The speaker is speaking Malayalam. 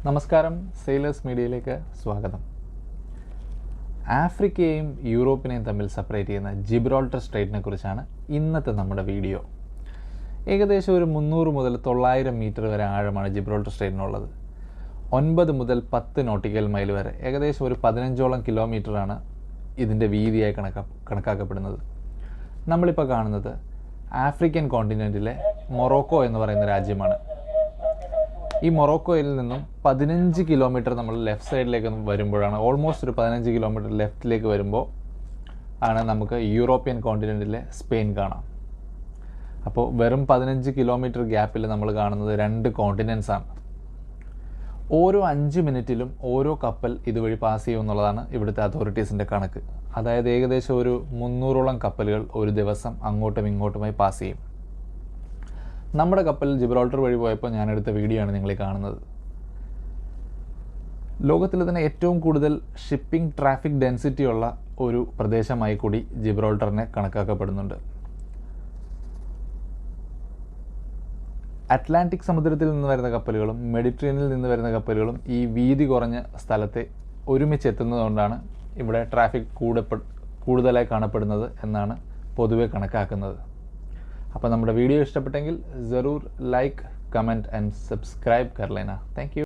നമസ്കാരം, സെയിലേഴ്സ് മീഡിയയിലേക്ക് സ്വാഗതം. ആഫ്രിക്കയെയും യൂറോപ്പിനെയും തമ്മിൽ സെപ്പറേറ്റ് ചെയ്യുന്ന ജിബ്രാൾട്ടർ സ്ട്രെയിറ്റിനെ കുറിച്ചാണ് ഇന്നത്തെ നമ്മുടെ വീഡിയോ. ഏകദേശം ഒരു 300 മുതൽ 900 മീറ്റർ വരെ ആഴമാണ് ജിബ്രാൾട്ടർ സ്ട്രെയിറ്റിനുള്ളത്. 9 മുതൽ 10 നോട്ടിക്കൽ മൈൽ വരെ ഏകദേശം ഒരു 15ഓളം കിലോമീറ്ററാണ് ഇതിൻ്റെ വീതിയായി കണക്കാക്കപ്പെടുന്നത്. നമ്മളിപ്പോൾ കാണുന്നത് ആഫ്രിക്കൻ കോണ്ടിനെൻറ്റിലെ മൊറോക്കോ എന്ന് പറയുന്ന രാജ്യമാണ്. ഈ മൊറോക്കോയിൽ നിന്നും 15 കിലോമീറ്റർ നമ്മൾ ലെഫ്റ്റ് സൈഡിലേക്ക് വരുമ്പോഴാണ്, ഓൾമോസ്റ്റ് ഒരു 15 കിലോമീറ്റർ ലെഫ്റ്റിലേക്ക് വരുമ്പോൾ ആണ് നമുക്ക് യൂറോപ്യൻ കോണ്ടിനെൻറ്റിലെ സ്പെയിൻ കാണാം. അപ്പോൾ വെറും 15 കിലോമീറ്റർ ഗ്യാപ്പിൽ നമ്മൾ കാണുന്നത് 2 കോണ്ടിനെൻറ്റ്സ് ആണ്. ഓരോ 5 മിനിറ്റിലും ഓരോ കപ്പൽ ഇതുവഴി പാസ് ചെയ്യും എന്നുള്ളതാണ് ഇവിടുത്തെ അതോറിറ്റീസിൻ്റെ കണക്ക്. അതായത് ഏകദേശം ഒരു 300ഓളം കപ്പലുകൾ ഒരു ദിവസം അങ്ങോട്ടും ഇങ്ങോട്ടുമായി പാസ് ചെയ്യും. നമ്മുടെ കപ്പൽ ജിബ്രാൾട്ടർ വഴി പോയപ്പോൾ ഞാനെടുത്ത വീഡിയോ ആണ് നിങ്ങൾ കാണുന്നത്. ലോകത്തിൽ തന്നെ ഏറ്റവും കൂടുതൽ ഷിപ്പിംഗ് ട്രാഫിക് ഡെൻസിറ്റി ഉള്ള ഒരു പ്രദേശമായി കൂടി ജിബ്രാൾട്ടറിനെ കണക്കാക്കപ്പെടുന്നുണ്ട്. അറ്റ്ലാന്റിക് സമുദ്രത്തിൽ നിന്ന് വരുന്ന കപ്പലുകളും മെഡിറ്ററേനിയനിൽ നിന്ന് വരുന്ന കപ്പലുകളും ഈ വീതി കുറഞ്ഞ സ്ഥലത്തെ ഒരുമിച്ച് എത്തുന്നതുകൊണ്ടാണ് ഇവിടെ ട്രാഫിക് കൂടുതലായി കാണപ്പെടുന്നത് എന്നാണ് പൊതുവെ കണക്കാക്കുന്നത്. അപ്പോൾ നമ്മുടെ വീഡിയോ ഇഷ്ടപ്പെട്ടെങ്കിൽ ज़रूर लाइक, कमेंट एंड सब्सक्राइब कर लेना. Thank you.